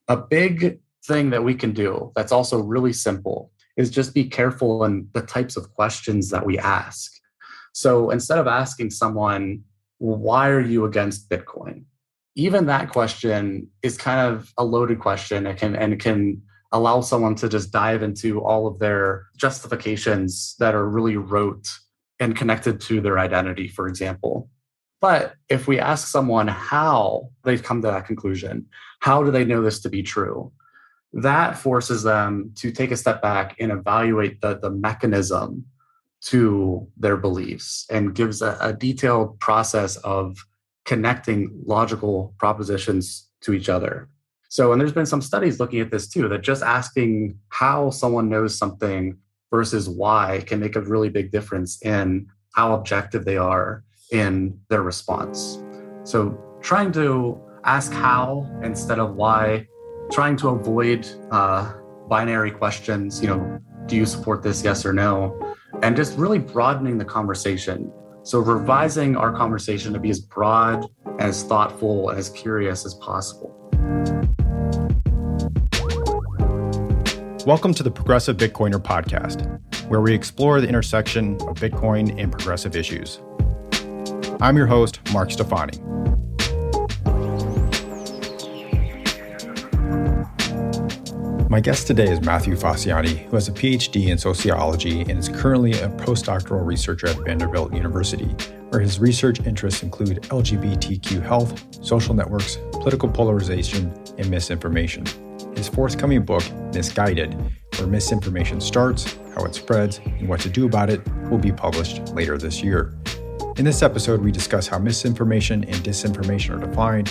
A big thing that we can do that's also really simple is just be careful in the types of questions that we ask. So instead of asking someone, why are you against Bitcoin? Even that question is kind of a loaded question. It can allow someone to just dive into all of their justifications that are really rote and connected to their identity, for example. But if we ask someone how they've come to that conclusion, how do they know this to be true? That forces them to take a step back and evaluate the mechanism to their beliefs and gives a detailed process of connecting logical propositions to each other. So, and there's been some studies looking at this too, that just asking how someone knows something versus why can make a really big difference in how objective they are in their response. So trying to ask how instead of why, trying to avoid binary questions, do you support this, yes or no? And just really broadening the conversation. So revising our conversation to be as broad, as thoughtful, and as curious as possible. Welcome to the Progressive Bitcoiner podcast, where we explore the intersection of Bitcoin and progressive issues. I'm your host, Mark Stefani. My guest today is Matthew Facciani, who has a PhD in sociology and is currently a postdoctoral researcher at Vanderbilt University, where his research interests include LGBTQ health, social networks, political polarization, and misinformation. His forthcoming book, Misguided, where misinformation starts, how it spreads, and what to do about it, will be published later this year. In this episode, we discuss how misinformation and disinformation are defined,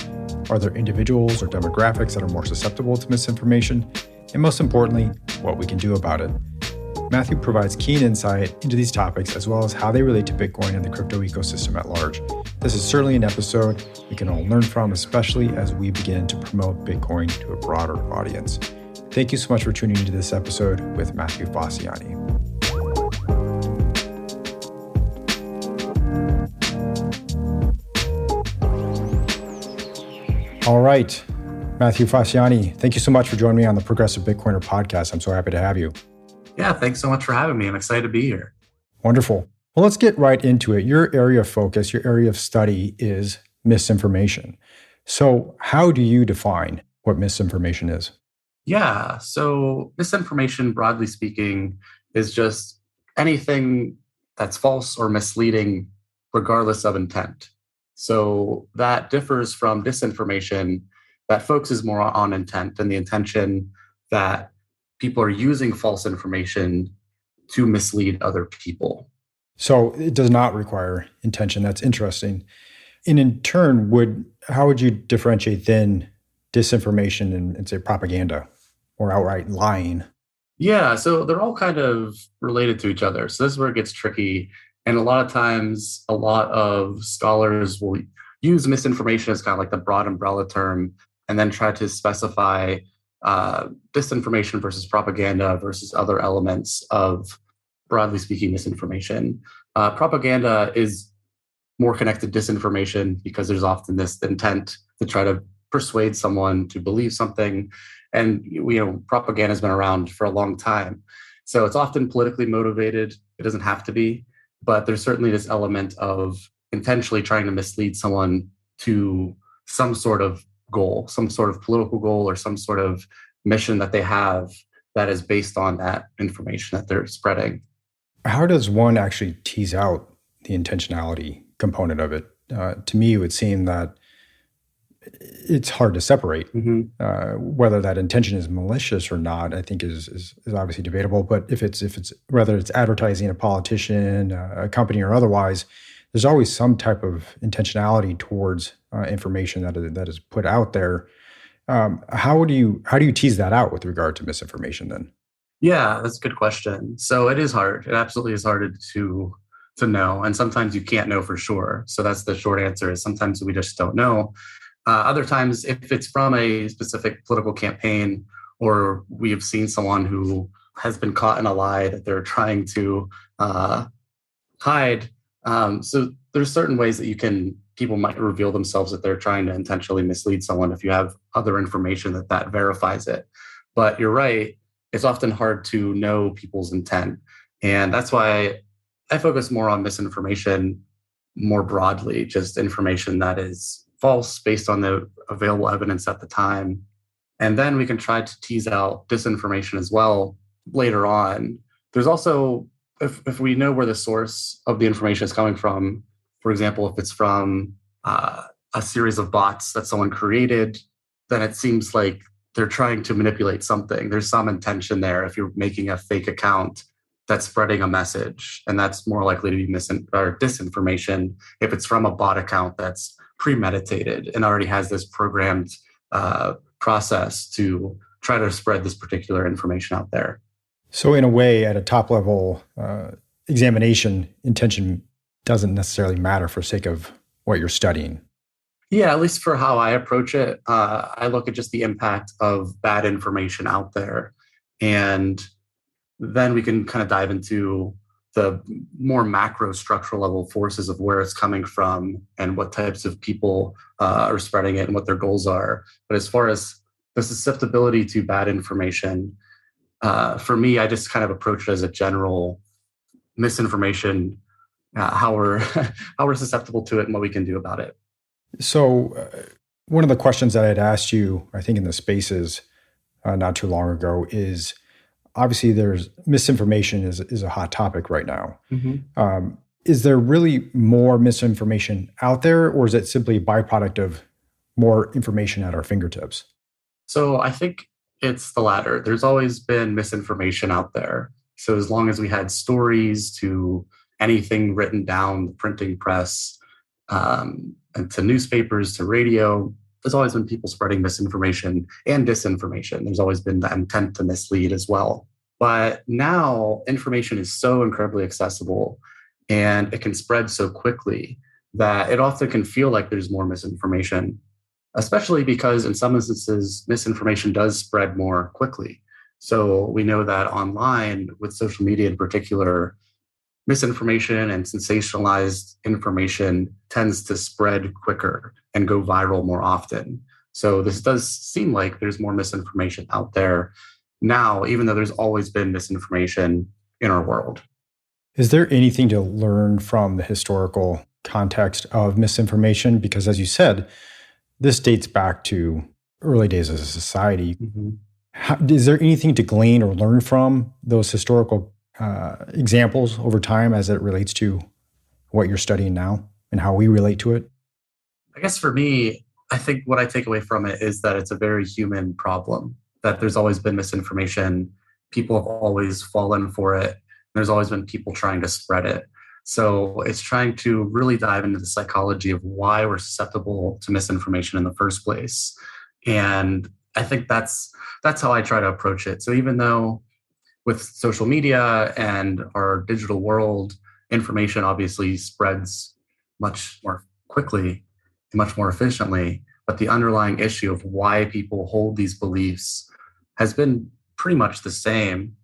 are there individuals or demographics that are more susceptible to misinformation, and most importantly, what we can do about it. Matthew provides keen insight into these topics as well as how they relate to Bitcoin and the crypto ecosystem at large. This is certainly an episode we can all learn from, especially as we begin to promote Bitcoin to a broader audience. Thank you so much for tuning into this episode with Matthew Facciani. All right, Matthew Facciani, thank you so much for joining me on the Progressive Bitcoiner podcast. I'm so happy to have you. Yeah, thanks so much for having me. I'm excited to be here. Wonderful. Well, let's get right into it. Your area of focus, your area of study is misinformation. So how do you define what misinformation is? Yeah, so misinformation, broadly speaking, is just anything that's false or misleading, regardless of intent. So that differs from disinformation that focuses more on intent and the intention that people are using false information to mislead other people. So it does not require intention. That's interesting. And in turn, how would you differentiate then disinformation and say propaganda or outright lying? Yeah, so they're all kind of related to each other. So this is where it gets tricky. And a lot of times, a lot of scholars will use misinformation as kind of like the broad umbrella term and then try to specify disinformation versus propaganda versus other elements of, broadly speaking, misinformation. Propaganda is more connected to disinformation because there's often this intent to try to persuade someone to believe something. And propaganda has been around for a long time. So it's often politically motivated. It doesn't have to be, but there's certainly this element of intentionally trying to mislead someone to some sort of goal, some sort of political goal or some sort of mission that they have that is based on that information that they're spreading. How does one actually tease out the intentionality component of it? To me, it would seem that it's hard to separate. Whether that intention is malicious or not, I think is obviously debatable. But if it's whether it's advertising a politician, a company, or otherwise, there's always some type of intentionality towards information that is put out there. How do you tease that out with regard to misinformation then? Yeah, that's a good question. So it is hard. It absolutely is hard to know. And sometimes you can't know for sure. So that's the short answer, is sometimes we just don't know. Other times, if it's from a specific political campaign, or we have seen someone who has been caught in a lie that they're trying to hide. So there's certain ways that you can people might reveal themselves that they're trying to intentionally mislead someone if you have other information that verifies it. But you're right, it's often hard to know people's intent. And that's why I focus more on misinformation more broadly, just information that is false based on the available evidence at the time. And then we can try to tease out disinformation as well later on. There's also, if we know where the source of the information is coming from, for example, if it's from a series of bots that someone created, then it seems like they're trying to manipulate something. There's some intention there. If you're making a fake account that's spreading a message, and that's more likely to be or disinformation if it's from a bot account that's premeditated and already has this programmed process to try to spread this particular information out there. So in a way, at a top level examination, intention doesn't necessarily matter for sake of what you're studying. Yeah, at least for how I approach it, I look at just the impact of bad information out there. And then we can kind of dive into the more macro structural level forces of where it's coming from and what types of people are spreading it and what their goals are. But as far as the susceptibility to bad information, for me, I just kind of approach it as a general misinformation, how we're how we're susceptible to it and what we can do about it. So one of the questions that I had asked you, I think in the spaces not too long ago, is obviously there's misinformation is a hot topic right now. Mm-hmm. Is there really more misinformation out there, or is it simply a byproduct of more information at our fingertips? So I think it's the latter. There's always been misinformation out there. So as long as we had stories to anything written down, the printing press, and to newspapers, to radio, there's always been people spreading misinformation and disinformation. There's always been the intent to mislead as well. But now information is so incredibly accessible and it can spread so quickly that it often can feel like there's more misinformation, especially because in some instances, misinformation does spread more quickly. So we know that online, with social media in particular, misinformation and sensationalized information tends to spread quicker and go viral more often. So this does seem like there's more misinformation out there now, even though there's always been misinformation in our world. Is there anything to learn from the historical context of misinformation? Because as you said, this dates back to early days as a society. Mm-hmm. Is there anything to glean or learn from those historical examples over time as it relates to what you're studying now and how we relate to it? I guess for me, I think what I take away from it is that it's a very human problem, that there's always been misinformation. People have always fallen for it. There's always been people trying to spread it. So it's trying to really dive into the psychology of why we're susceptible to misinformation in the first place. And I think that's how I try to approach it. So even though with social media and our digital world, information obviously spreads much more quickly, much more efficiently, but the underlying issue of why people hold these beliefs has been pretty much the same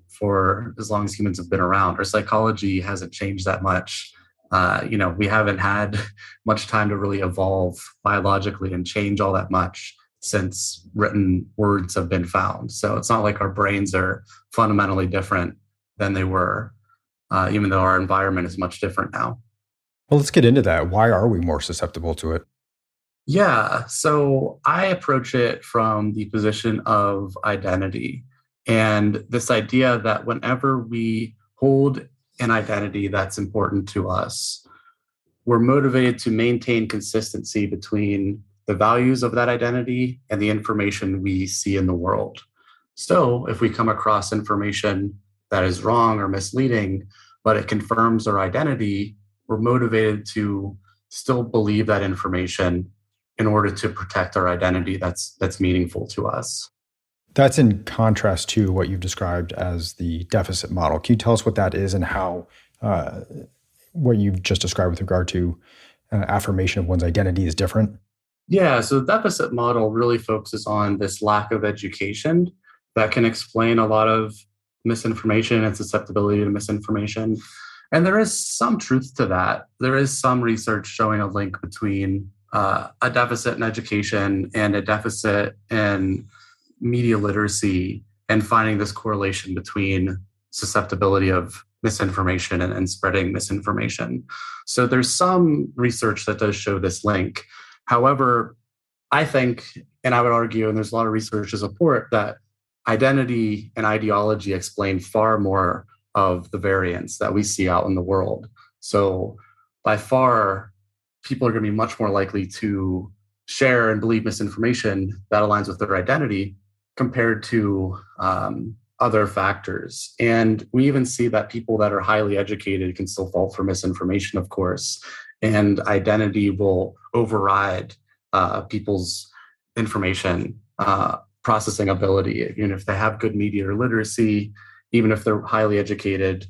for as long as humans have been around. Our psychology hasn't changed that much. We haven't had much time to really evolve biologically and change all that much since written words have been found. So it's not like our brains are fundamentally different than they were, even though our environment is much different now. Well, let's get into that. Why are we more susceptible to it? Yeah, so I approach it from the position of identity and this idea that whenever we hold an identity that's important to us, we're motivated to maintain consistency between the values of that identity and the information we see in the world. So if we come across information that is wrong or misleading, but it confirms our identity, we're motivated to still believe that information in order to protect our identity that's meaningful to us. That's in contrast to what you've described as the deficit model. Can you tell us what that is and how what you've just described with regard to affirmation of one's identity is different? Yeah, so the deficit model really focuses on this lack of education that can explain a lot of misinformation and susceptibility to misinformation. And there is some truth to that. There is some research showing a link between a deficit in education and a deficit in media literacy, and finding this correlation between susceptibility of misinformation and spreading misinformation. So there's some research that does show this link. However, I think, and I would argue, and there's a lot of research to support, that identity and ideology explain far more of the variance that we see out in the world. So by far, people are going to be much more likely to share and believe misinformation that aligns with their identity compared to other factors. And we even see that people that are highly educated can still fall for misinformation, of course, and identity will override people's information processing ability. Even if they have good media literacy, even if they're highly educated,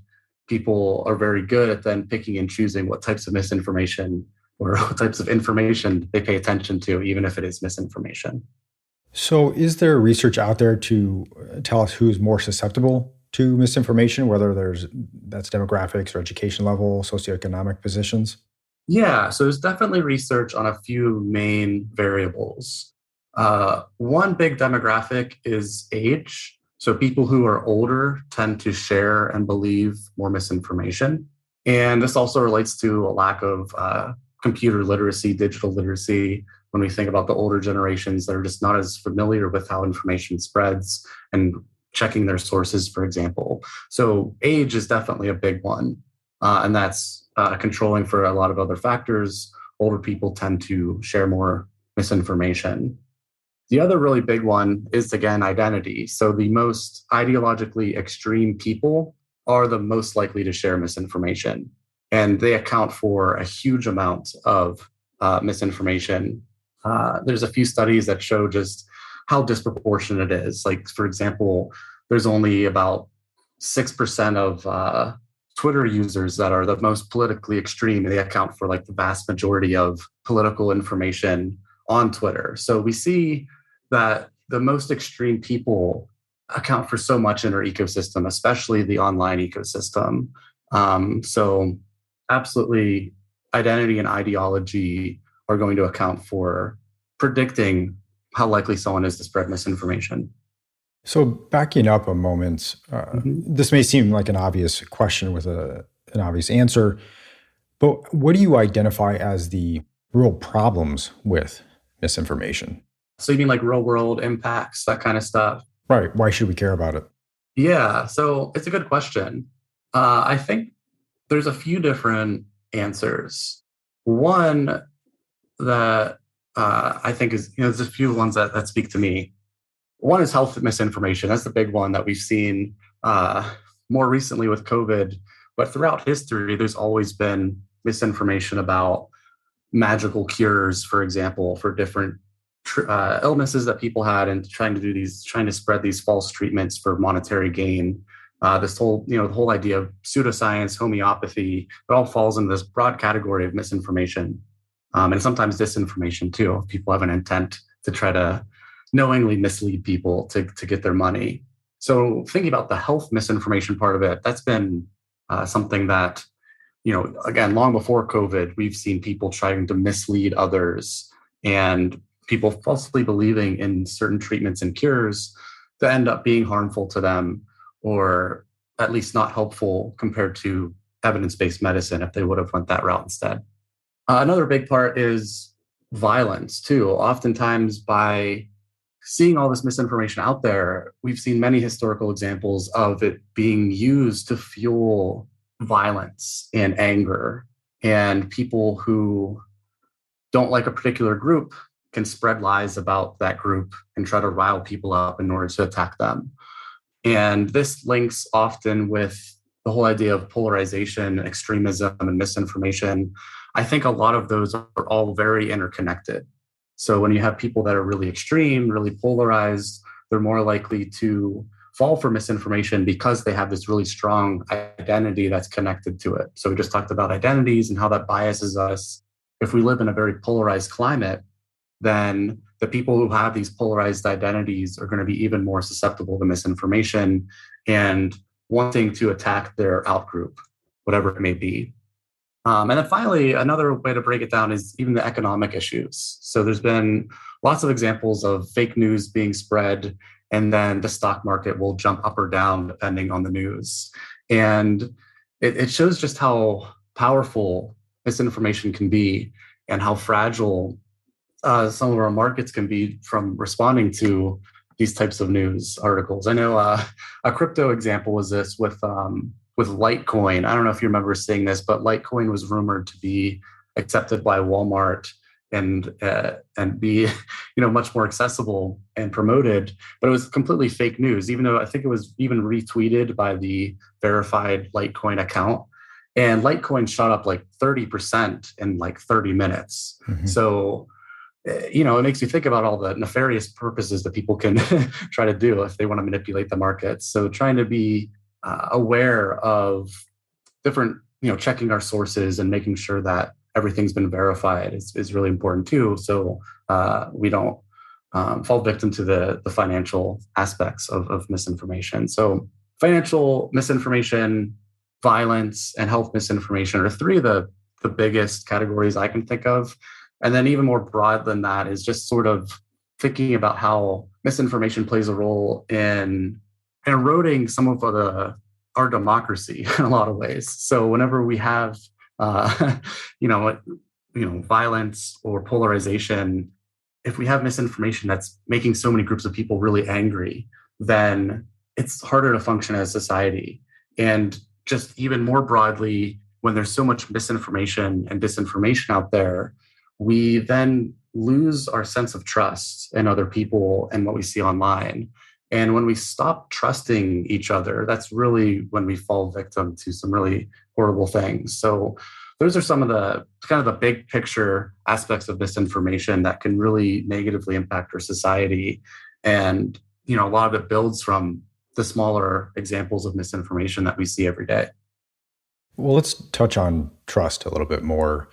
people are very good at then picking and choosing what types of misinformation or what types of information they pay attention to, even if it is misinformation. So, is there research out there to tell us who's more susceptible to misinformation, whether that's demographics or education level, socioeconomic positions? Yeah, so there's definitely research on a few main variables. One big demographic is age. So people who are older tend to share and believe more misinformation. And this also relates to a lack of computer literacy, digital literacy. When we think about the older generations that are just not as familiar with how information spreads and checking their sources, for example. So age is definitely a big one. And that's controlling for a lot of other factors. Older people tend to share more misinformation. The other really big one is, again, identity. So the most ideologically extreme people are the most likely to share misinformation. And they account for a huge amount of misinformation. There's a few studies that show just how disproportionate it is. Like, for example, there's only about 6% of Twitter users that are the most politically extreme. They account for like the vast majority of political information on Twitter. So we see that the most extreme people account for so much in our ecosystem, especially the online ecosystem. So absolutely, identity and ideology are going to account for predicting how likely someone is to spread misinformation. So, backing up a moment, this may seem like an obvious question with an obvious answer, but what do you identify as the real problems with misinformation? So you mean like real world impacts, that kind of stuff? Right. Why should we care about it? Yeah, so it's a good question. I think there's a few different answers. One that I think is, there's a few ones that speak to me. One is health misinformation. That's the big one that we've seen more recently with COVID. But throughout history, there's always been misinformation about magical cures, for example, for different illnesses that people had, and trying to spread these false treatments for monetary gain. This whole, the whole idea of pseudoscience, homeopathy, it all falls into this broad category of misinformation, and sometimes disinformation too. If people have an intent to try to knowingly mislead people to get their money. So thinking about the health misinformation part of it, that's been something that, again, long before COVID, we've seen people trying to mislead others and people falsely believing in certain treatments and cures that end up being harmful to them, or at least not helpful compared to evidence-based medicine if they would have went that route instead. Another big part is violence too. Oftentimes, by seeing all this misinformation out there, we've seen many historical examples of it being used to fuel violence and anger. And people who don't like a particular group can spread lies about that group and try to rile people up in order to attack them. And this links often with the whole idea of polarization, extremism, and misinformation. I think a lot of those are all very interconnected. So when you have people that are really extreme, really polarized, they're more likely to fall for misinformation because they have this really strong identity that's connected to it. So we just talked about identities and how that biases us. If we live in a very polarized climate, then the people who have these polarized identities are going to be even more susceptible to misinformation and wanting to attack their outgroup. whatever it may be. And then finally, another way to break it down is even the economic issues. So there's been lots of examples of fake news being spread, and then the stock market will jump up or down depending on the news. And it shows just how powerful misinformation can be and how fragile some of our markets can be from responding to these types of news articles. I know a crypto example was this with Litecoin. I don't know if you remember seeing this, but Litecoin was rumored to be accepted by Walmart and be much more accessible and promoted, but it was completely fake news. Even though I think it was even retweeted by the verified Litecoin account, and Litecoin shot up like 30% in like 30 minutes. Mm-hmm. So it makes you think about all the nefarious purposes that people can try to do if they want to manipulate the markets. So trying to be aware of different, checking our sources and making sure that everything's been verified is really important too. So we don't fall victim to the financial aspects of misinformation. So financial misinformation, violence, and health misinformation are three of the biggest categories I can think of. And then even more broad than that is just sort of thinking about how misinformation plays a role in eroding some of our democracy in a lot of ways. So whenever we have, violence or polarization, if we have misinformation that's making so many groups of people really angry, then it's harder to function as society. And just even more broadly, when there's so much misinformation and disinformation out there, we then lose our sense of trust in other people and what we see online. And when we stop trusting each other, that's really when we fall victim to some really horrible things. So those are some of the kind of the big picture aspects of misinformation that can really negatively impact our society. And, a lot of it builds from the smaller examples of misinformation that we see every day. Well, let's touch on trust a little bit more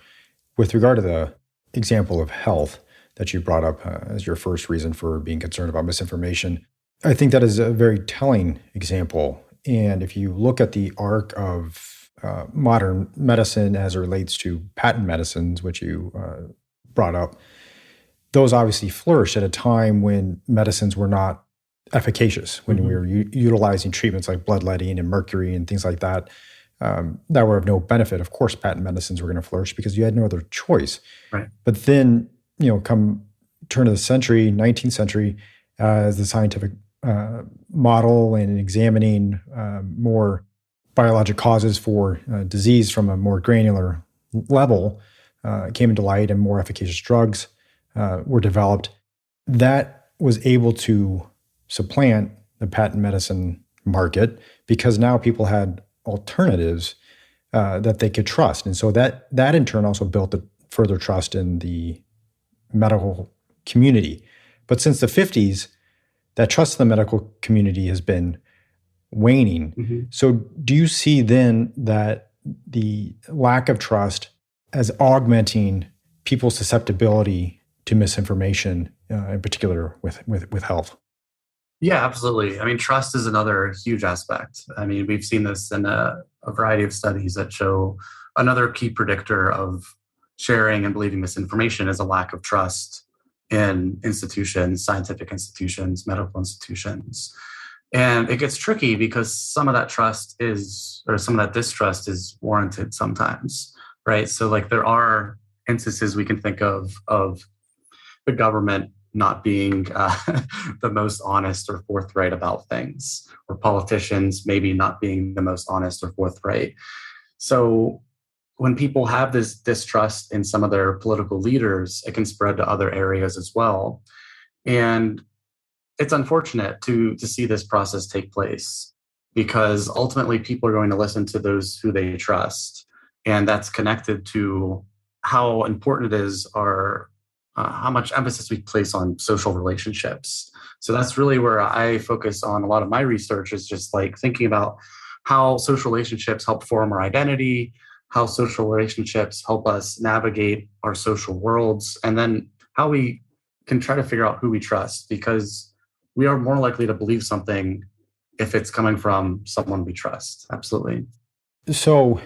with regard to the example of health that you brought up as your first reason for being concerned about misinformation. I think that is a very telling example. And if you look at the arc of modern medicine as it relates to patent medicines, which you brought up, those obviously flourished at a time when medicines were not efficacious, when we were utilizing treatments like bloodletting and mercury and things like that that were of no benefit. Of course, patent medicines were going to flourish because you had no other choice. Right. But then, come turn of the century, 19th century, as the scientific model and examining more biologic causes for disease from a more granular level came into light, and more efficacious drugs were developed. That was able to supplant the patent medicine market because now people had alternatives that they could trust. And so that in turn also built the further trust in the medical community. But since the 50s, that trust in the medical community has been waning. Mm-hmm. So do you see then that the lack of trust as augmenting people's susceptibility to misinformation, in particular with health? Yeah, absolutely. I mean, trust is another huge aspect. I mean, we've seen this in a variety of studies that show another key predictor of sharing and believing misinformation is a lack of trust in institutions, scientific institutions, medical institutions. And it gets tricky because some of that some of that distrust is warranted sometimes, right? So like there are instances we can think of the government not being the most honest or forthright about things, or politicians maybe not being the most honest or forthright. So when people have this distrust in some of their political leaders, it can spread to other areas as well. And it's unfortunate to see this process take place because ultimately people are going to listen to those who they trust. And that's connected to how important it is how much emphasis we place on social relationships. So that's really where I focus on a lot of my research, is just like thinking about how social relationships help form our identity, how social relationships help us navigate our social worlds, and then how we can try to figure out who we trust, because we are more likely to believe something if it's coming from someone we trust. Absolutely. So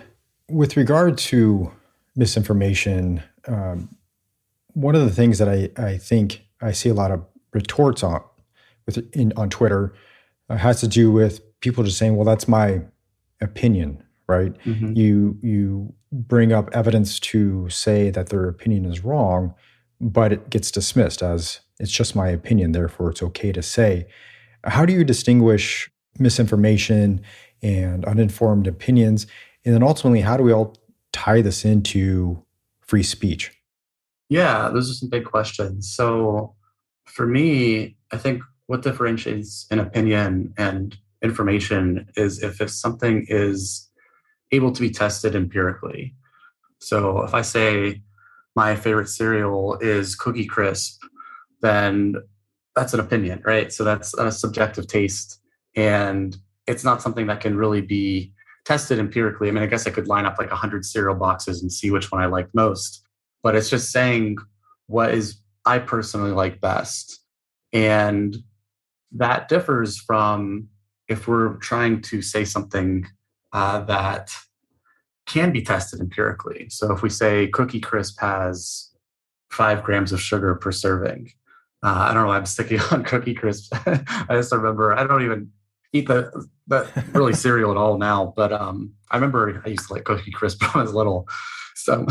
With regard to misinformation, one of the things that I think I see a lot of retorts on Twitter has to do with people just saying, "Well, that's my opinion," right? Hmm. You bring up evidence to say that their opinion is wrong, but it gets dismissed as it's just my opinion, therefore it's okay to say. How do you distinguish misinformation and uninformed opinions? And then ultimately, how do we all tie this into free speech? Yeah, those are some big questions. So for me, I think what differentiates an opinion and information is if something is able to be tested empirically. So if I say my favorite cereal is Cookie Crisp, then that's an opinion, right? So that's a subjective taste. And it's not something that can really be tested empirically. I mean, I guess I could line up like 100 cereal boxes and see which one I like most, but it's just saying what is I personally like best. And that differs from if we're trying to say something that can be tested empirically. So if we say Cookie Crisp has 5 grams of sugar per serving, I don't know why I'm sticking on Cookie Crisp. I just remember I don't even eat the really cereal at all now, but I remember I used to like Cookie Crisp when I was little. So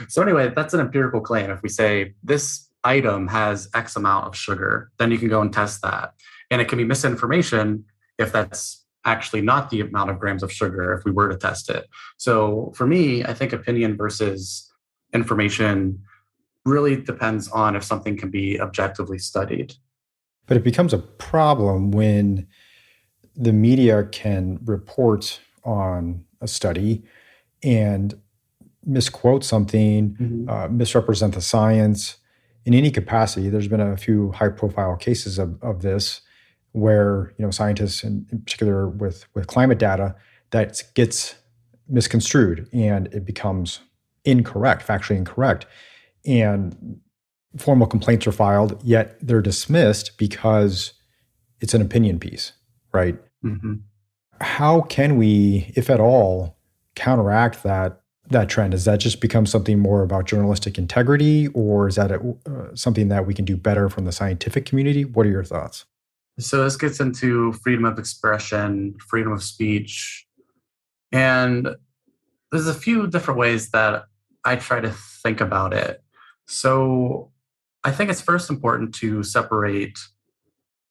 so anyway, that's an empirical claim. If we say this item has X amount of sugar, then you can go and test that. And it can be misinformation if that's actually not the amount of grams of sugar if we were to test it. So for me, I think opinion versus information really depends on if something can be objectively studied. But it becomes a problem when the media can report on a study and misquote something, Mhm. misrepresent the science in any capacity. There's been a few high-profile cases of this, where scientists, in particular with climate data, that gets misconstrued and it becomes incorrect, factually incorrect, and formal complaints are filed. Yet they're dismissed because it's an opinion piece, right? Mhm. How can we, if at all, counteract that trend? Does that just become something more about journalistic integrity, or is that something that we can do better from the scientific community? What are your thoughts? So this gets into freedom of expression, freedom of speech, and there's a few different ways that I try to think about it. So I think it's first important to separate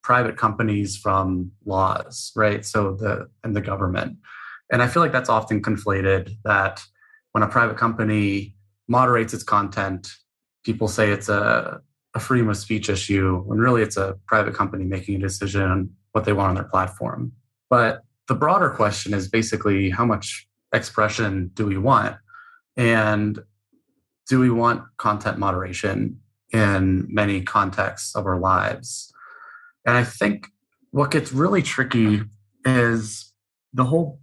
private companies from laws, right? So the government. And I feel like that's often conflated that when a private company moderates its content, people say it's a freedom of speech issue, when really it's a private company making a decision on what they want on their platform. But the broader question is basically how much expression do we want? And do we want content moderation in many contexts of our lives? And I think what gets really tricky is the whole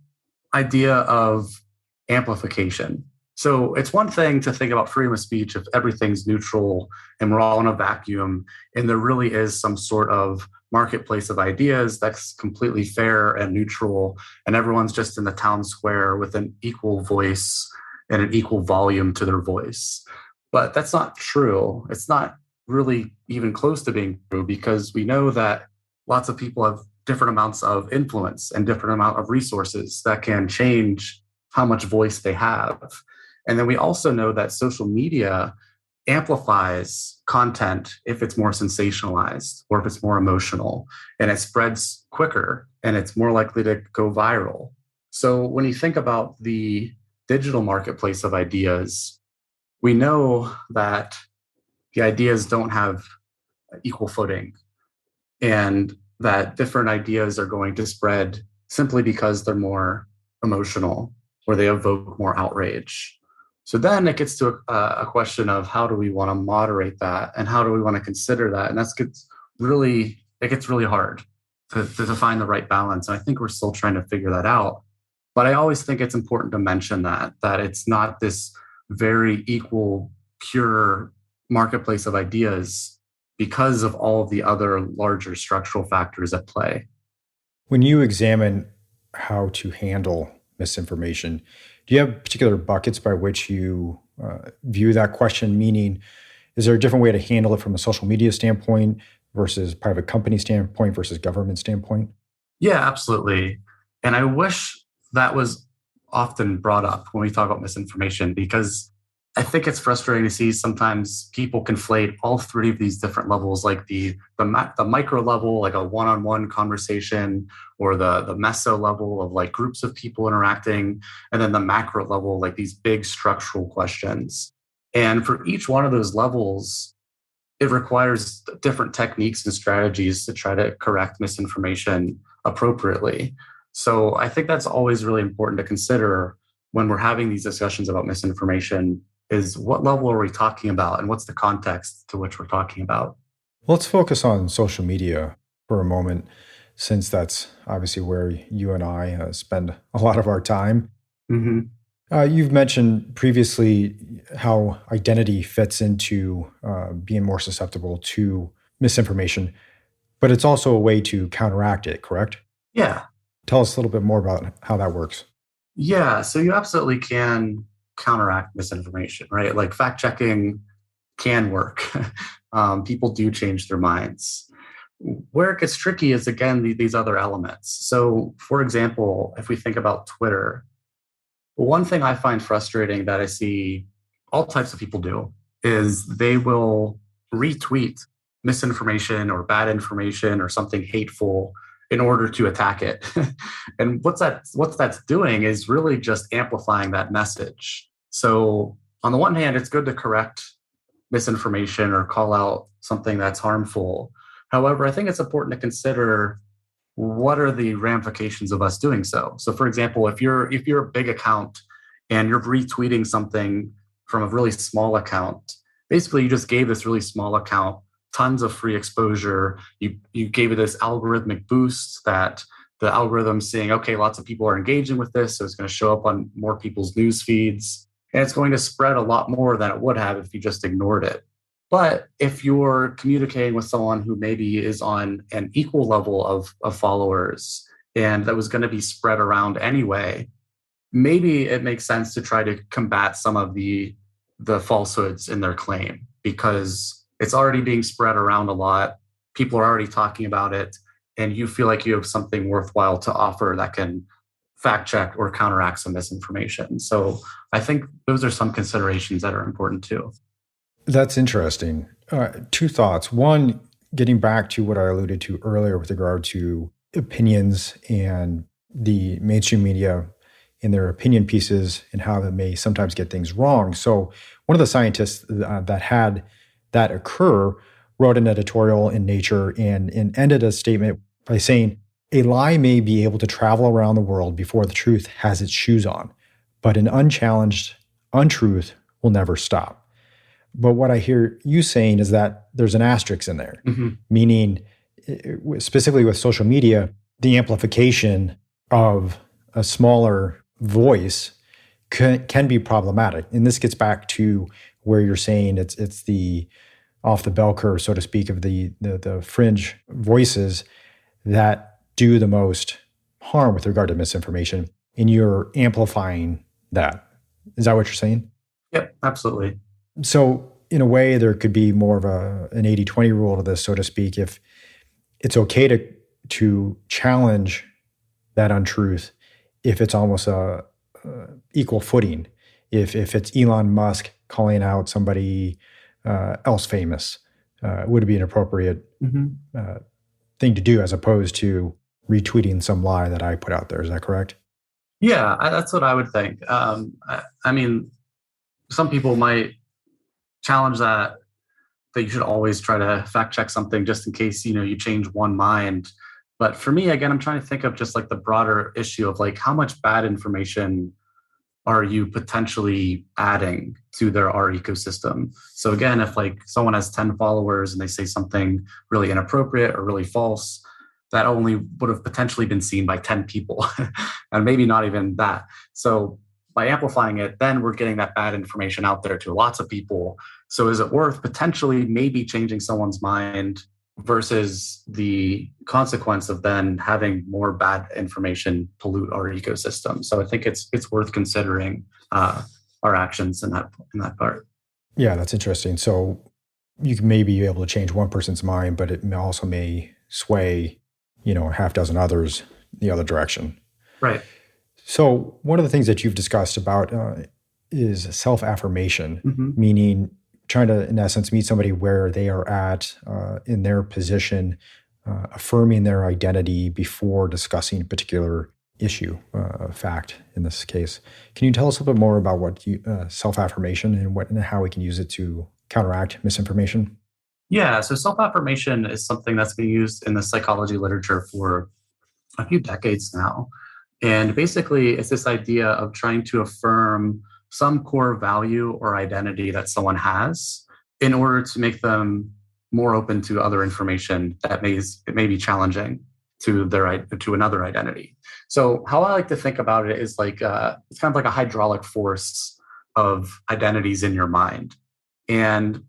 idea of amplification. So it's one thing to think about freedom of speech if everything's neutral and we're all in a vacuum and there really is some sort of marketplace of ideas that's completely fair and neutral and everyone's just in the town square with an equal voice and an equal volume to their voice. But that's not true. It's not really even close to being true because we know that lots of people have different amounts of influence and different amount of resources that can change how much voice they have. And then we also know that social media amplifies content if it's more sensationalized or if it's more emotional, and it spreads quicker and it's more likely to go viral. So when you think about the digital marketplace of ideas, we know that the ideas don't have equal footing and that different ideas are going to spread simply because they're more emotional or they evoke more outrage. So then it gets to a question of how do we want to moderate that and how do we want to consider that? And it gets really hard to find the right balance. And I think we're still trying to figure that out. But I always think it's important to mention that it's not this very equal, pure marketplace of ideas because of all of the other larger structural factors at play. When you examine how to handle misinformation. Do you have particular buckets by which you view that question? Meaning, is there a different way to handle it from a social media standpoint versus private company standpoint versus government standpoint? Yeah, absolutely. And I wish that was often brought up when we talk about misinformation, because I think it's frustrating to see sometimes people conflate all three of these different levels, like the micro level, like a one-on-one conversation, or the meso level of like groups of people interacting, and then the macro level, like these big structural questions. And for each one of those levels, it requires different techniques and strategies to try to correct misinformation appropriately. So I think that's always really important to consider when we're having these discussions about misinformation, is what level are we talking about and what's the context to which we're talking about? Let's focus on social media for a moment, since that's obviously where you and I spend a lot of our time. Hmm. You've mentioned previously how identity fits into being more susceptible to misinformation, but it's also a way to counteract it, correct? Yeah. Tell us a little bit more about how that works. Yeah. So you absolutely can counteract misinformation, right? Like fact checking can work. People do change their minds. Where it gets tricky is, again, these other elements. So, for example, if we think about Twitter, one thing I find frustrating that I see all types of people do is they will retweet misinformation or bad information or something hateful in order to attack it. And what that's doing is really just amplifying that message. So on the one hand, it's good to correct misinformation or call out something that's harmful. However, I think it's important to consider what are the ramifications of us doing so. So for example, if you're a big account and you're retweeting something from a really small account, basically you just gave this really small account tons of free exposure. You gave it this algorithmic boost that the algorithm's saying, okay, lots of people are engaging with this, so it's going to show up on more people's news feeds, and it's going to spread a lot more than it would have if you just ignored it. But if you're communicating with someone who maybe is on an equal level of followers and that was going to be spread around anyway, maybe it makes sense to try to combat some of the falsehoods in their claim, because it's already being spread around a lot. People are already talking about it, and you feel like you have something worthwhile to offer that can fact check or counteract some misinformation. So I think those are some considerations that are important too. That's interesting. Two thoughts. One, getting back to what I alluded to earlier with regard to opinions and the mainstream media in their opinion pieces and how they may sometimes get things wrong. So, one of the scientists that had that occur wrote an editorial in Nature and ended a statement by saying, "A lie may be able to travel around the world before the truth has its shoes on, but an unchallenged untruth will never stop." But what I hear you saying is that there's an asterisk in there, Hmm. meaning specifically with social media, the amplification of a smaller voice can be problematic. And this gets back to where you're saying it's the off the bell curve, so to speak, of the fringe voices that do the most harm with regard to misinformation, and you're amplifying that. Is that what you're saying? Yep, absolutely. So in a way, there could be more of an 80-20 rule to this, so to speak. If it's okay to challenge that untruth, if it's almost a equal footing, if it's Elon Musk calling out somebody else famous, would it be an appropriate Hmm. thing to do as opposed to retweeting some lie that I put out there? Is that correct? Yeah, that's what I would think. I mean, some people might challenge that you should always try to fact check something just in case you change one mind. But for me, again, I'm trying to think of just like the broader issue of like how much bad information are you potentially adding to our ecosystem. So again, if like someone has 10 followers and they say something really inappropriate or really false, that only would have potentially been seen by 10 people and maybe not even that. So by amplifying it, then we're getting that bad information out there to lots of people. So is it worth potentially maybe changing someone's mind versus the consequence of then having more bad information pollute our ecosystem. So I think it's worth considering our actions in that part. Yeah, that's interesting. So you can maybe be able to change one person's mind, but it also may sway, a half dozen others the other direction. Right. So one of the things that you've discussed about is self-affirmation, Mm-hmm. meaning trying to, in essence, meet somebody where they are at in their position, affirming their identity before discussing a particular issue, fact in this case. Can you tell us a little bit more about what self-affirmation and how we can use it to counteract misinformation? Yeah. So self-affirmation is something that's been used in the psychology literature for a few decades now. And basically, it's this idea of trying to affirm some core value or identity that someone has in order to make them more open to other information that may be challenging to another identity. So how I like to think about it is like it's kind of like a hydraulic force of identities in your mind. And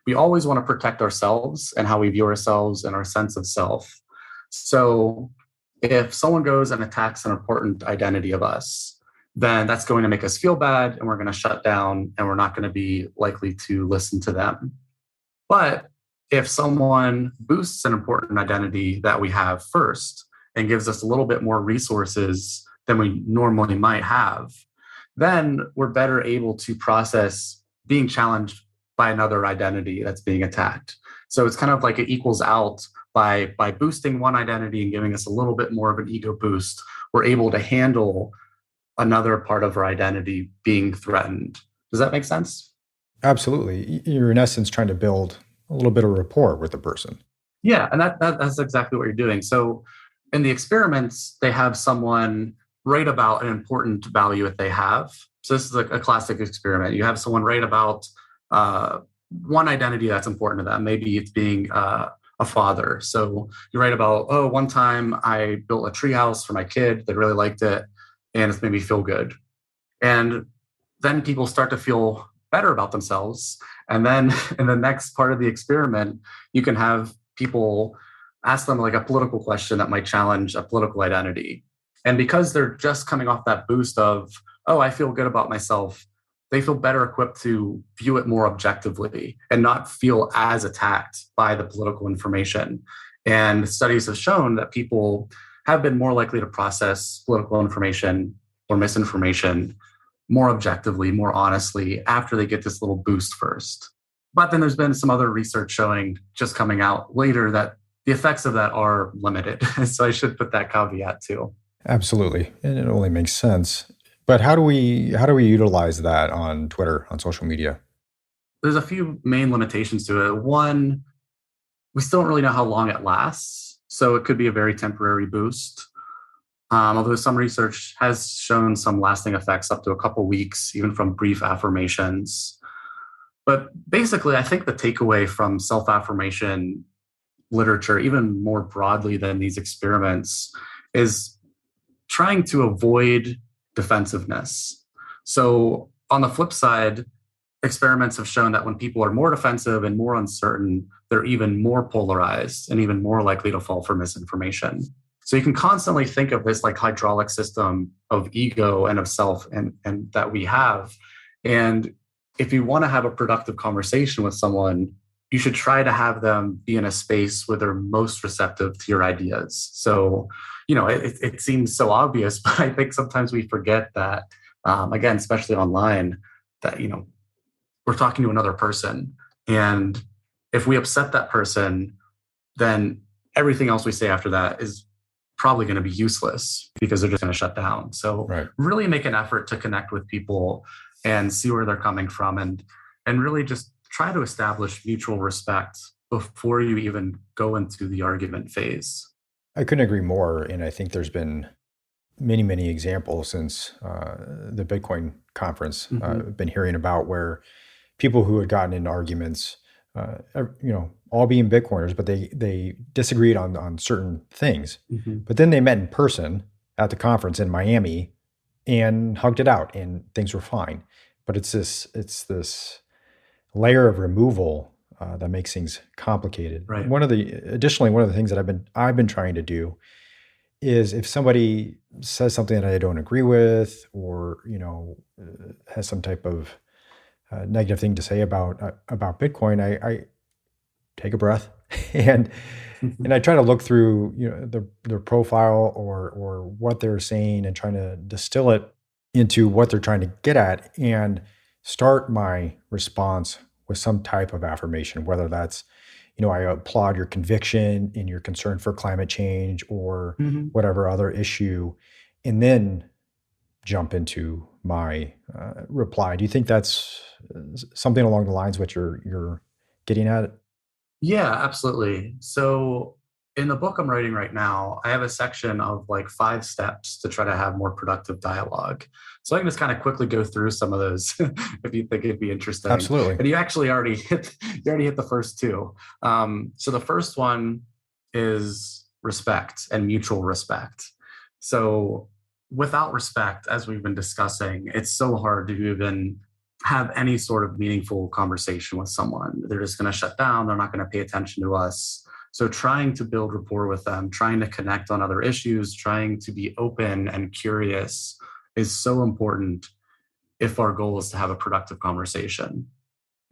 we always want to protect ourselves and how we view ourselves and our sense of self. So if someone goes and attacks an important identity of us, then that's going to make us feel bad and we're going to shut down and we're not going to be likely to listen to them. But if someone boosts an important identity that we have first and gives us a little bit more resources than we normally might have, then we're better able to process being challenged by another identity that's being attacked. So it's kind of like it equals out by boosting one identity and giving us a little bit more of an ego boost. We're able to handle another part of our identity being threatened. Does that make sense? Absolutely. You're in essence trying to build a little bit of rapport with the person. Yeah, and that's exactly what you're doing. So in the experiments, they have someone write about an important value that they have. So this is a classic experiment. You have someone write about one identity that's important to them. Maybe it's being a father. So you write about, oh, one time I built a treehouse for my kid. They really liked it, and it's made me feel good. And then people start to feel better about themselves. And then in the next part of the experiment, you can have people ask them like a political question that might challenge a political identity. And because they're just coming off that boost of, oh, I feel good about myself, they feel better equipped to view it more objectively and not feel as attacked by the political information. And studies have shown that people have been more likely to process political information or misinformation more objectively, more honestly, after they get this little boost first. But then there's been some other research showing just coming out later that the effects of that are limited. So I should put that caveat too. Absolutely. And it only makes sense. But how do we utilize that on Twitter, on social media? There's a few main limitations to it. One, we still don't really know how long it lasts. So it could be a very temporary boost. Although some research has shown some lasting effects up to a couple weeks, even from brief affirmations. But basically, I think the takeaway from self-affirmation literature, even more broadly than these experiments, is trying to avoid defensiveness. So on the flip side, experiments have shown that when people are more defensive and more uncertain, they're even more polarized and even more likely to fall for misinformation. So you can constantly think of this like hydraulic system of ego and of self and that we have. And if you want to have a productive conversation with someone, you should try to have them be in a space where they're most receptive to your ideas. So, it seems so obvious, but I think sometimes we forget that, again, especially online, that, we're talking to another person. And if we upset that person, then everything else we say after that is probably going to be useless because they're just going to shut down. So Right. really make an effort to connect with people and see where they're coming from and really just try to establish mutual respect before you even go into the argument phase. I couldn't agree more. And I think there's been many, many examples since the Bitcoin conference I've been hearing about where people who had gotten into arguments, all being Bitcoiners, but they disagreed on certain things. But then they met in person at the conference in Miami and hugged it out and things were fine. But it's this layer of removal that makes things complicated. Right. Additionally, one of the things that I've been trying to do is if somebody says something that I don't agree with, or has some type of negative thing to say about Bitcoin, I take a breath and I try to look through their profile or what they're saying and trying to distill it into what they're trying to get at and start my response with some type of affirmation, whether that's I applaud your conviction in your concern for climate change or Mhm. whatever other issue, and then jump into my reply. Do you think that's something along the lines what you're getting at? Yeah, absolutely. So in the book I'm writing right now, I have a section of like 5 steps to try to have more productive dialogue. So I can just kind of quickly go through some of those if you think it'd be interesting. Absolutely. And you actually already hit the first two. So the first one is respect and mutual respect. So without respect, as we've been discussing, it's so hard to even have any sort of meaningful conversation with someone. They're just going to shut down. They're not going to pay attention to us. So, trying to build rapport with them, trying to connect on other issues, trying to be open and curious is so important if our goal is to have a productive conversation.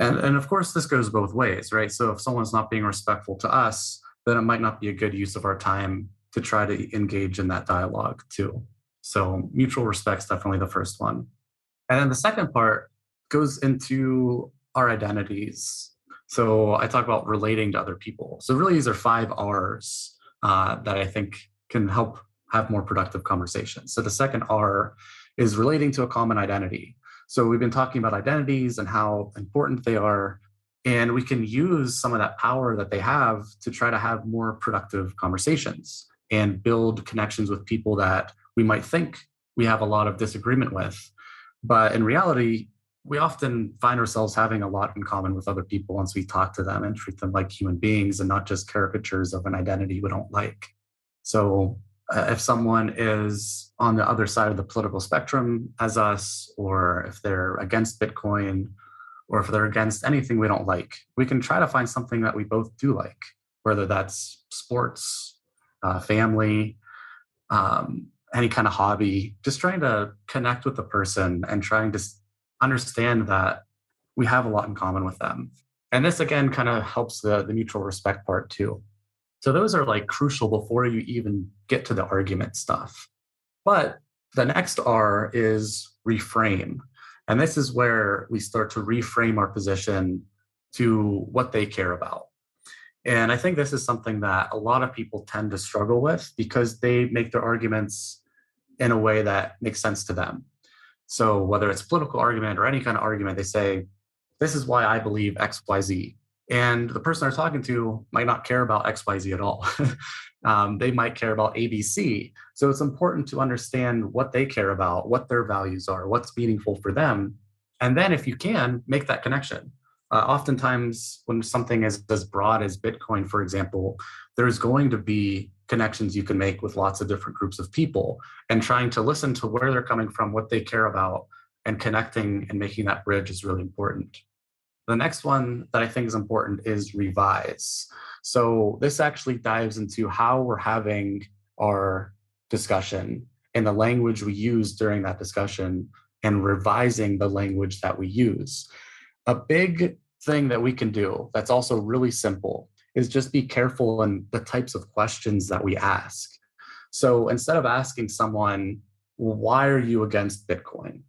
And of course, this goes both ways, right? So, if someone's not being respectful to us, then it might not be a good use of our time to try to engage in that dialogue too. So, mutual respect is definitely the first one. And then the second part goes into our identities. So I talk about relating to other people. So really, these are 5 R's that I think can help have more productive conversations. So the second R is relating to a common identity. So we've been talking about identities and how important they are. And we can use some of that power that they have to try to have more productive conversations and build connections with people that we might think we have a lot of disagreement with. But in reality, we often find ourselves having a lot in common with other people once we talk to them and treat them like human beings and not just caricatures of an identity we don't like. So, if someone is on the other side of the political spectrum as us, or if they're against Bitcoin, or if they're against anything we don't like, we can try to find something that we both do like, whether that's sports, family, any kind of hobby, just trying to connect with the person and trying to understand that we have a lot in common with them. And this again kind of helps the mutual respect part too. So those are like crucial before you even get to the argument stuff. But the next R is reframe. And this is where we start to reframe our position to what they care about. And I think this is something that a lot of people tend to struggle with because they make their arguments in a way that makes sense to them. So whether it's political argument or any kind of argument, they say, this is why I believe XYZ. And the person they're talking to might not care about XYZ at all. They might care about ABC. So it's important to understand what they care about, what their values are, what's meaningful for them. And then if you can, make that connection. Oftentimes, when something is as broad as Bitcoin, for example, there's going to be connections you can make with lots of different groups of people, and trying to listen to where they're coming from, what they care about, and connecting and making that bridge is really important. The next one that I think is important is revise. So this actually dives into how we're having our discussion and the language we use during that discussion and revising the language that we use. A big thing that we can do that's also really simple is just be careful in the types of questions that we ask. So instead of asking someone, why are you against Bitcoin?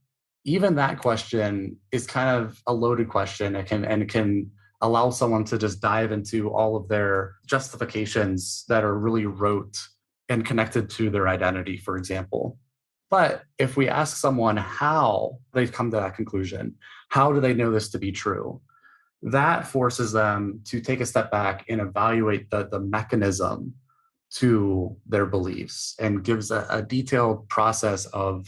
Even that question is kind of a loaded question. It can allow someone to just dive into all of their justifications that are really rote and connected to their identity, for example. But if we ask someone how they've come to that conclusion, how do they know this to be true? That forces them to take a step back and evaluate the mechanism to their beliefs and gives a detailed process of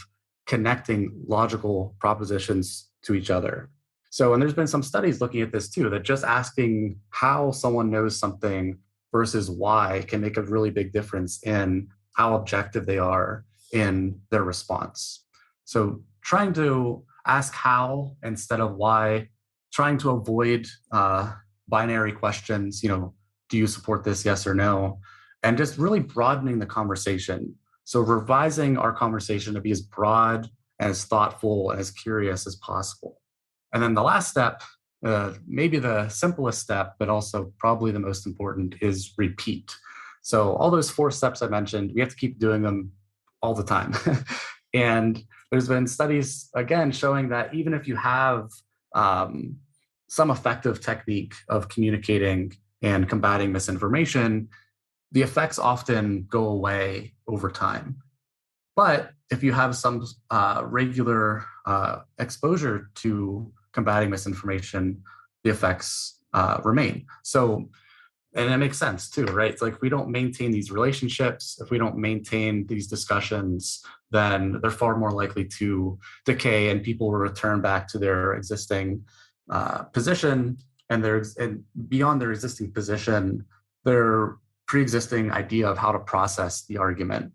connecting logical propositions to each other. So, and there's been some studies looking at this too, that just asking how someone knows something versus why can make a really big difference in how objective they are in their response. So, trying to ask how instead of why, trying to avoid binary questions, do you support this, yes or no? And just really broadening the conversation. So revising our conversation to be as broad, as thoughtful, as curious as possible. And then the last step, maybe the simplest step, but also probably the most important, is repeat. So all those 4 steps I mentioned, we have to keep doing them all the time. And there's been studies, again, showing that even if you have um, some effective technique of communicating and combating misinformation, the effects often go away over time. But if you have some regular exposure to combating misinformation, the effects remain. So, and it makes sense too, right? It's like if we don't maintain these relationships, if we don't maintain these discussions, then they're far more likely to decay and people will return back to their existing position, and beyond their existing position, their pre-existing idea of how to process the argument.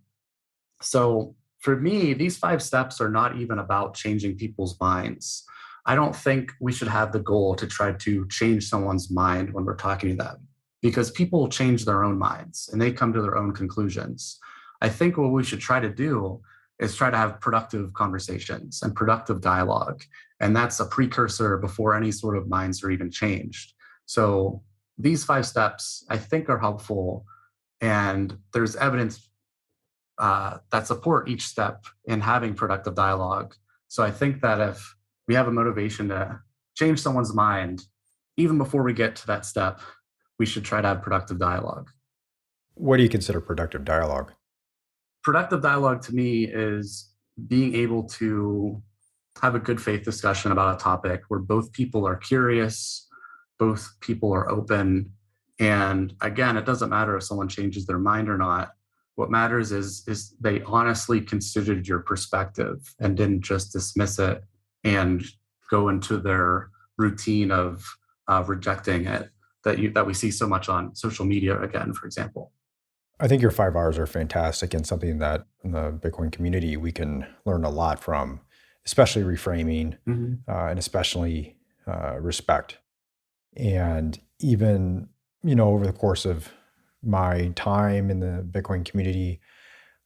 So for me, these 5 steps are not even about changing people's minds. I don't think we should have the goal to try to change someone's mind when we're talking to them, because people change their own minds and they come to their own conclusions. I think what we should try to do is try to have productive conversations and productive dialogue. And that's a precursor before any sort of minds are even changed. So these 5 steps, I think, are helpful. And there's evidence that support each step in having productive dialogue. So I think that if we have a motivation to change someone's mind, even before we get to that step, we should try to have productive dialogue. What do you consider productive dialogue? Productive dialogue to me is being able to have a good faith discussion about a topic where both people are curious, both people are open. And again, it doesn't matter if someone changes their mind or not. What matters is they honestly considered your perspective and didn't just dismiss it and go into their routine of rejecting it that we see so much on social media, again, for example. I think your 5 R's are fantastic and something that in the Bitcoin community we can learn a lot from, especially reframing Mhm. and especially respect. And even, over the course of my time in the Bitcoin community,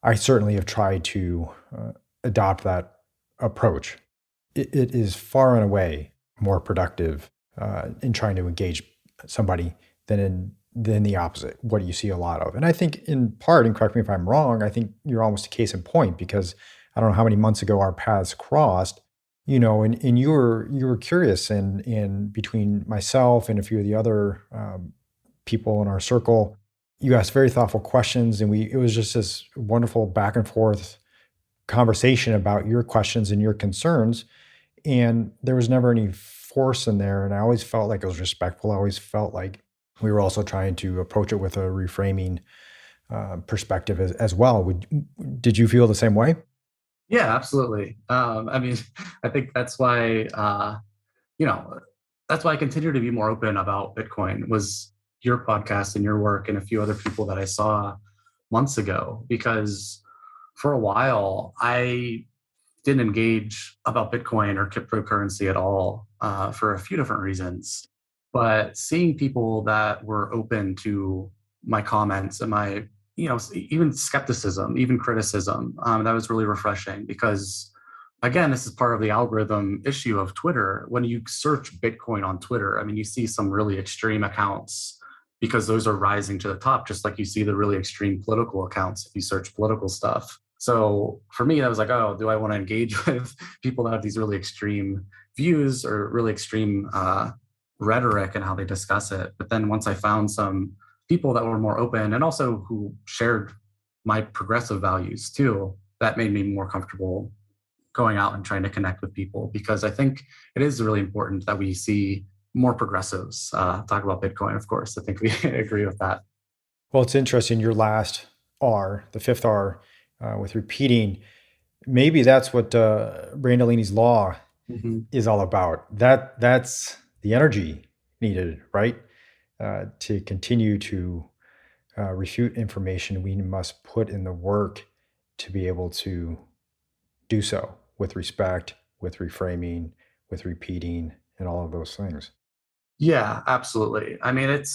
I certainly have tried to adopt that approach. It is far and away more productive in trying to engage somebody than the opposite. What you see a lot of, and I think in part, and correct me if I'm wrong, I think you're almost a case in point because I don't know how many months ago our paths crossed. And you were curious, and between myself and a few of the other people in our circle, you asked very thoughtful questions, and it was just this wonderful back and forth conversation about your questions and your concerns. And there was never any force in there. And I always felt like it was respectful. I always felt like we were also trying to approach it with a reframing perspective as well. Did you feel the same way? Yeah, absolutely. I mean, I think you know, that's why I continue to be more open about Bitcoin, was your podcast and your work and a few other people that I saw months ago, because for a while I didn't engage about Bitcoin or cryptocurrency at all for a few different reasons. But seeing people that were open to my comments and my, even skepticism, even criticism, that was really refreshing because, again, this is part of the algorithm issue of Twitter. When you search Bitcoin on Twitter, I mean, you see some really extreme accounts because those are rising to the top, just like you see the really extreme political accounts if you search political stuff. So for me, I was like, oh, do I want to engage with people that have these really extreme views or really extreme rhetoric and how they discuss it? But then once I found some people that were more open and also who shared my progressive values too, that made me more comfortable going out and trying to connect with people, because I think it is really important that we see more progressives talk about Bitcoin. Of course, I think we agree with that. Well, it's interesting. Your last R, the 5th R, with repeating, maybe that's what Brandolini's law Mhm. is all about. That's the energy needed, right? To continue to refute information, we must put in the work to be able to do so with respect, with reframing, with repeating, and all of those things. Yeah, absolutely. I mean, it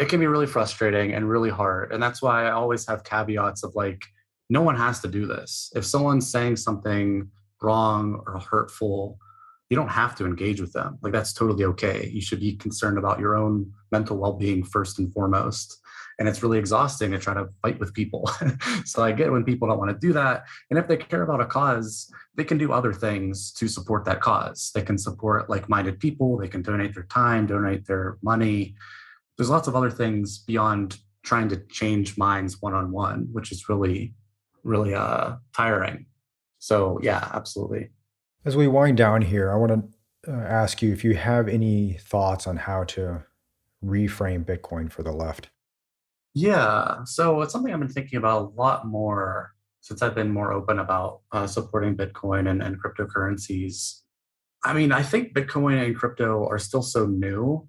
can be really frustrating and really hard. And that's why I always have caveats of like, no one has to do this. If someone's saying something wrong or hurtful, you don't have to engage with them. Like, that's totally okay. You should be concerned about your own mental well-being first and foremost. And it's really exhausting to try to fight with people. So I get when people don't want to do that. And if they care about a cause, they can do other things to support that cause. They can support like-minded people, they can donate their time, donate their money. There's lots of other things beyond trying to change minds one-on-one, which is really, really tiring. So yeah, absolutely. As we wind down here, I want to ask you if you have any thoughts on how to reframe Bitcoin for the left. Yeah, so it's something I've been thinking about a lot more since I've been more open about supporting Bitcoin and cryptocurrencies. I mean, I think Bitcoin and crypto are still so new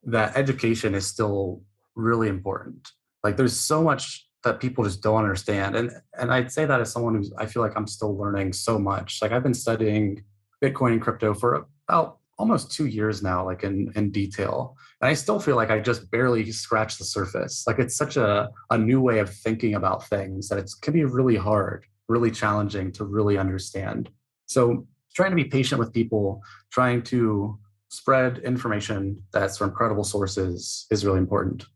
that education is still really important. Like, there's so much that people just don't understand. And I'd say that as someone who's I feel like I'm still learning so much. Like, I've been studying Bitcoin and crypto for about almost 2 years now, like in detail. And I still feel like I just barely scratched the surface. Like, it's such a new way of thinking about things that it can be really hard, really challenging to really understand. So trying to be patient with people, trying to spread information that's from credible sources is really important.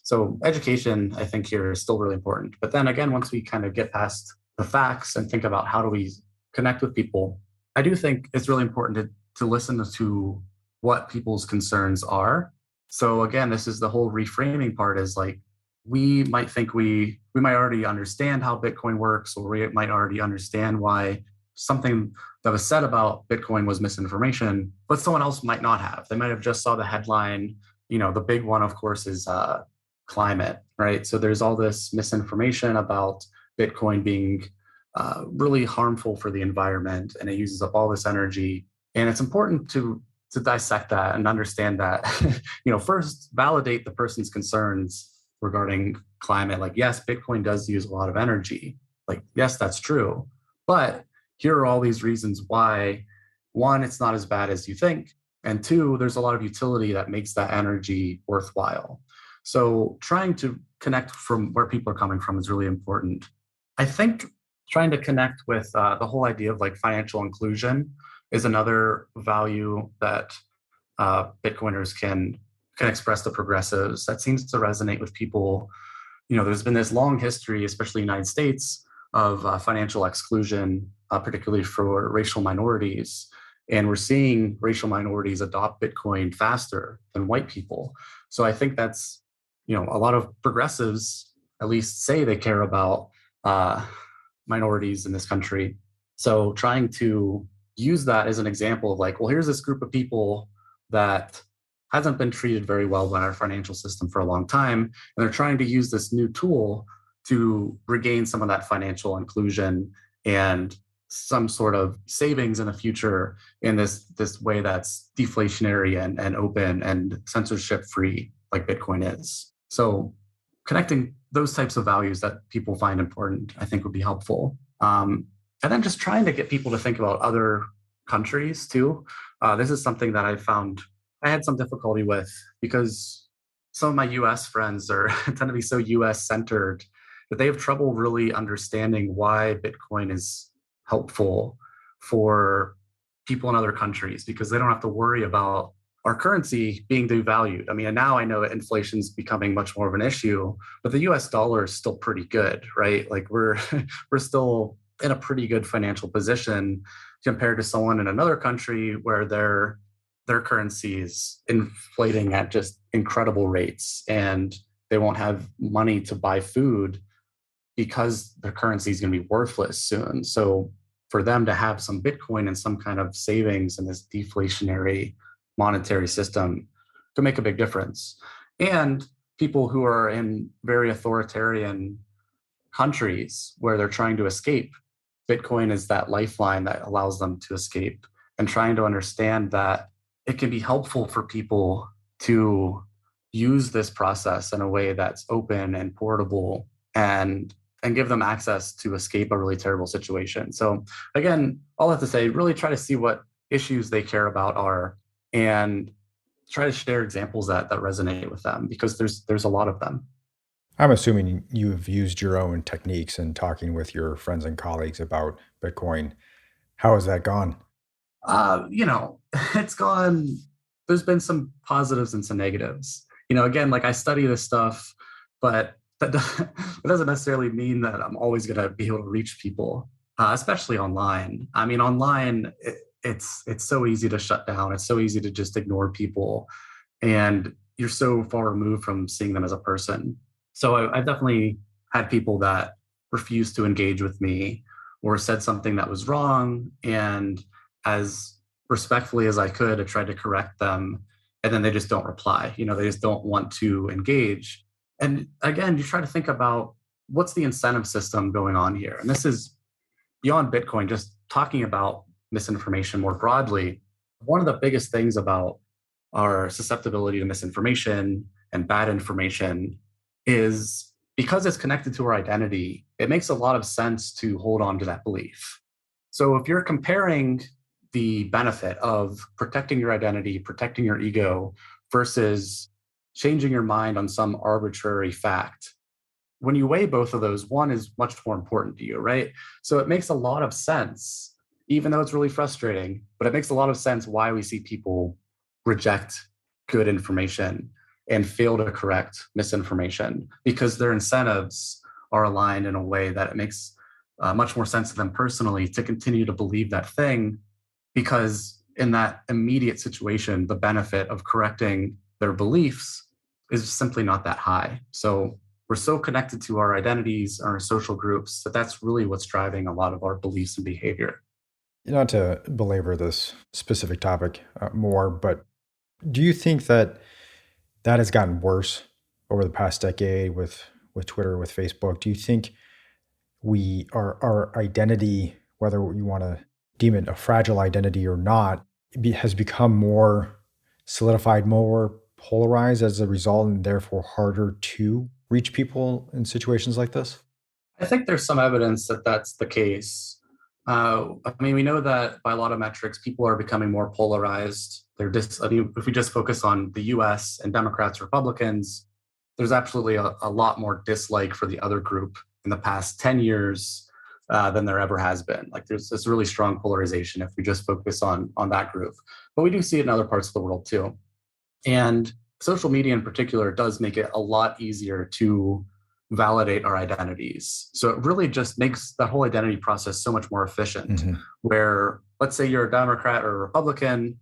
So education, I think, here is still really important. But then again, once we kind of get past the facts and think about how do we connect with people, I do think it's really important to listen to what people's concerns are. So again, this is the whole reframing part is like, we might think we might already understand how Bitcoin works, or we might already understand why something that was said about Bitcoin was misinformation, but someone else might not have. They might have just saw the headline. The big one, of course, is climate, right? So there's all this misinformation about Bitcoin being really harmful for the environment, and it uses up all this energy. And it's important to dissect that and understand that. First validate the person's concerns regarding climate. Like, yes, Bitcoin does use a lot of energy. Like, yes, that's true, but here are all these reasons why. One, it's not as bad as you think, and two, there's a lot of utility that makes that energy worthwhile. So trying to connect from where people are coming from is really important. I think trying to connect with the whole idea of like financial inclusion is another value that Bitcoiners can express to progressives. That seems to resonate with people. There's been this long history, especially in the United States, of financial exclusion, particularly for racial minorities. And we're seeing racial minorities adopt Bitcoin faster than white people. So I think that's, a lot of progressives at least say they care about minorities in this country. So trying to use that as an example of like, well, here's this group of people that hasn't been treated very well by our financial system for a long time, and they're trying to use this new tool to regain some of that financial inclusion and some sort of savings in the future in this way that's deflationary and open and censorship free, like Bitcoin is. So connecting those types of values that people find important, I think, would be helpful. And then just trying to get people to think about other countries too. This is something that I had some difficulty with, because some of my US friends tend to be so US centered that they have trouble really understanding why Bitcoin is helpful for people in other countries, because they don't have to worry about our currency being devalued. I mean, and now I know that inflation is becoming much more of an issue, but the US dollar is still pretty good, right? Like, we're we're still in a pretty good financial position compared to someone in another country where their currency is inflating at just incredible rates, and they won't have money to buy food because their currency is going to be worthless soon. So for them to have some Bitcoin and some kind of savings in this deflationary monetary system could make a big difference. And people who are in very authoritarian countries where they're trying to escape, Bitcoin is that lifeline that allows them to escape, and trying to understand that it can be helpful for people to use this process in a way that's open and portable, and give them access to escape a really terrible situation. So again, all I have to say, really try to see what issues they care about are, and try to share examples that resonate with them because there's a lot of them. I'm assuming you've used your own techniques in talking with your friends and colleagues about Bitcoin. How has that gone? You know, it's gone. There's been some positives and some negatives. You know, again, like I study this stuff, but that doesn't necessarily mean that I'm always going to be able to reach people, especially online. I mean, online, it's so easy to shut down. It's so easy to just ignore people, and you're so far removed from seeing them as a person. So I've definitely had people that refused to engage with me or said something that was wrong, and as respectfully as I could, I tried to correct them, and then they just don't reply. You know, they just don't want to engage. And again, you try to think about what's the incentive system going on here. And this is beyond Bitcoin, just talking about misinformation more broadly. One of the biggest things about our susceptibility to misinformation and bad information is because it's connected to our identity, it makes a lot of sense to hold on to that belief. So if you're comparing the benefit of protecting your identity, protecting your ego versus changing your mind on some arbitrary fact, when you weigh both of those, one is much more important to you, right? So it makes a lot of sense, even though it's really frustrating, but it makes a lot of sense why we see people reject good information and fail to correct misinformation because their incentives are aligned in a way that it makes much more sense to them personally to continue to believe that thing because in that immediate situation, the benefit of correcting their beliefs is simply not that high. So we're so connected to our identities, our social groups, that that's really what's driving a lot of our beliefs and behavior. Not to belabor this specific topic more, but do you think that that has gotten worse over the past decade with Twitter, with Facebook? Do you think our identity, whether you want to deem it a fragile identity or not, has become more solidified, more polarized as a result, and therefore harder to reach people in situations like this? I think there's some evidence that that's the case. I mean, we know that by a lot of metrics, people are becoming more polarized. I mean, if we just focus on the US and Democrats, Republicans, there's absolutely a lot more dislike for the other group in the past 10 years than there ever has been. Like there's this really strong polarization if we just focus on that group. But we do see it in other parts of the world too. And social media in particular does make it a lot easier to validate our identities. So it really just makes that whole identity process so much more efficient. Hmm. Where let's say you're a Democrat or a Republican,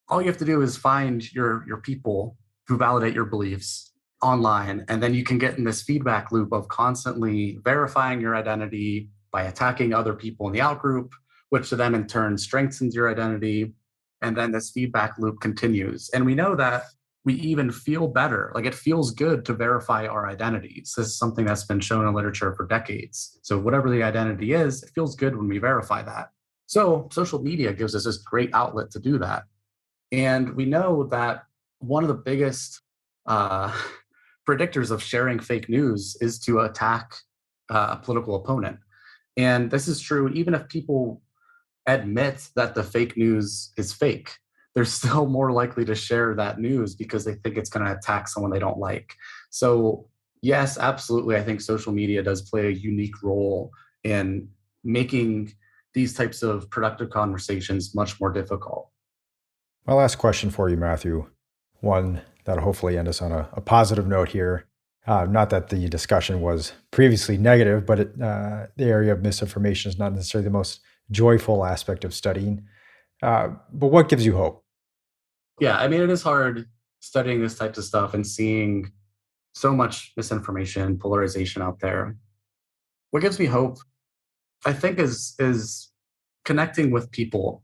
all you have to do is find your people who validate your beliefs online, and then you can get in this feedback loop of constantly verifying your identity by attacking other people in the outgroup, which then in turn strengthens your identity. And then this feedback loop continues. And we know that we even feel better. Like it feels good to verify our identities. This is something that's been shown in literature for decades. So whatever the identity is, it feels good when we verify that. So social media gives us this great outlet to do that. And we know that one of the biggest uh, predictors of sharing fake news is to attack a political opponent. And this is true even if people admit that the fake news is fake. They're still more likely to share that news because they think it's going to attack someone they don't like. So, yes, absolutely. I think social media does play a unique role in making these types of productive conversations much more difficult. My last question for you, Matthew, one that'll hopefully end us on a positive note here. Not that the discussion was previously negative, but the area of misinformation is not necessarily the most joyful aspect of studying. But what gives you hope? Yeah, I mean, it is hard studying this types of stuff and seeing so much misinformation, polarization out there. What gives me hope, I think, is connecting with people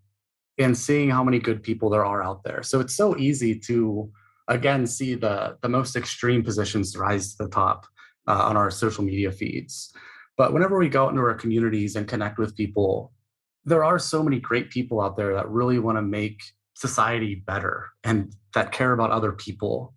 and seeing how many good people there are out there. So it's so easy to again see the most extreme positions rise to the top on our social media feeds. But whenever we go out into our communities and connect with people, there are so many great people out there that really want to make society better and that care about other people.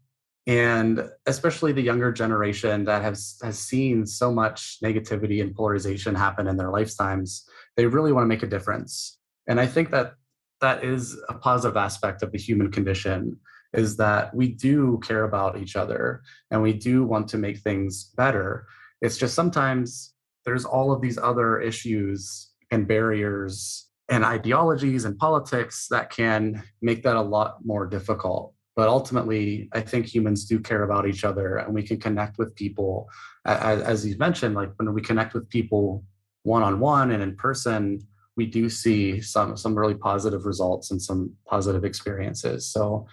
And especially the younger generation that has seen so much negativity and polarization happen in their lifetimes, they really want to make a difference. And I think that that is a positive aspect of the human condition is that we do care about each other and we do want to make things better. It's just sometimes there's all of these other issues and barriers and ideologies and politics that can make that a lot more difficult. But ultimately, I think humans do care about each other and we can connect with people. As you mentioned, like when we connect with people one on one and in person, we do see some really positive results and some positive experiences. So,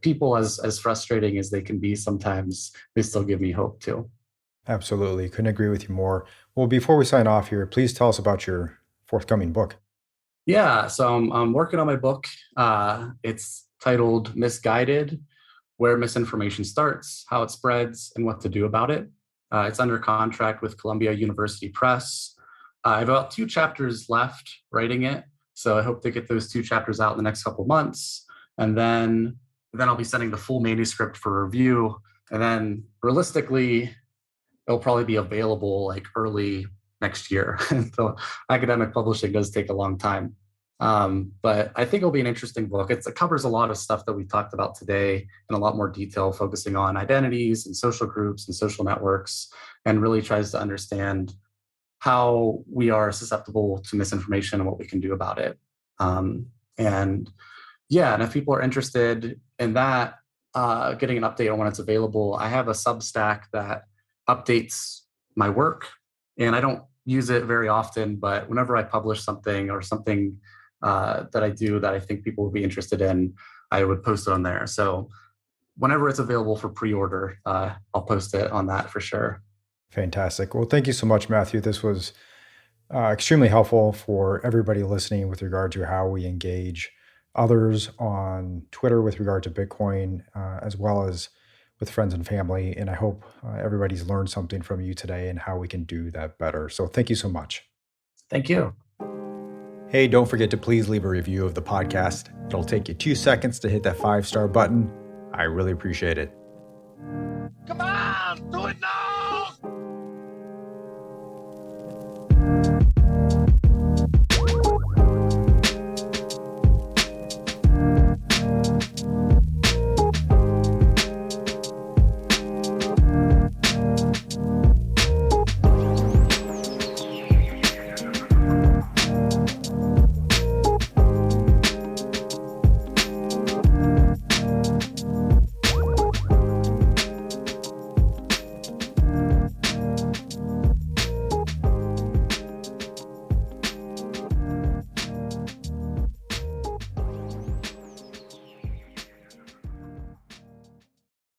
people as frustrating as they can be sometimes, they still give me hope too. Absolutely. Couldn't agree with you more. Well, before we sign off here, please tell us about your forthcoming book. Yeah, so I'm working on my book. It's titled Misguided: Where Misinformation Starts, How It Spreads, and What to Do About It. It's under contract with Columbia University Press. I have about 2 chapters left writing it, so I hope to get those 2 chapters out in the next couple of months, and then I'll be sending the full manuscript for review, and then realistically, it'll probably be available like early next year. So academic publishing does take a long time. But I think it'll be an interesting book. It covers a lot of stuff that we talked about today in a lot more detail, focusing on identities and social groups and social networks, and really tries to understand how we are susceptible to misinformation and what we can do about it. And yeah, and if people are interested in that, getting an update on when it's available, I have a Substack that updates my work, and I don't use it very often, but whenever I publish something or something that I do that I think people would be interested in, I would post it on there. So whenever it's available for pre-order, I'll post it on that for sure. Fantastic. Well, thank you so much, Matthew. This was extremely helpful for everybody listening with regard to how we engage others on Twitter with regard to Bitcoin, as well as with friends and family. And I hope everybody's learned something from you today and how we can do that better. So thank you so much. Thank you. Hey, don't forget to please leave a review of the podcast. It'll take you 2 seconds to hit that 5-star button. I really appreciate it. Come on, do it now!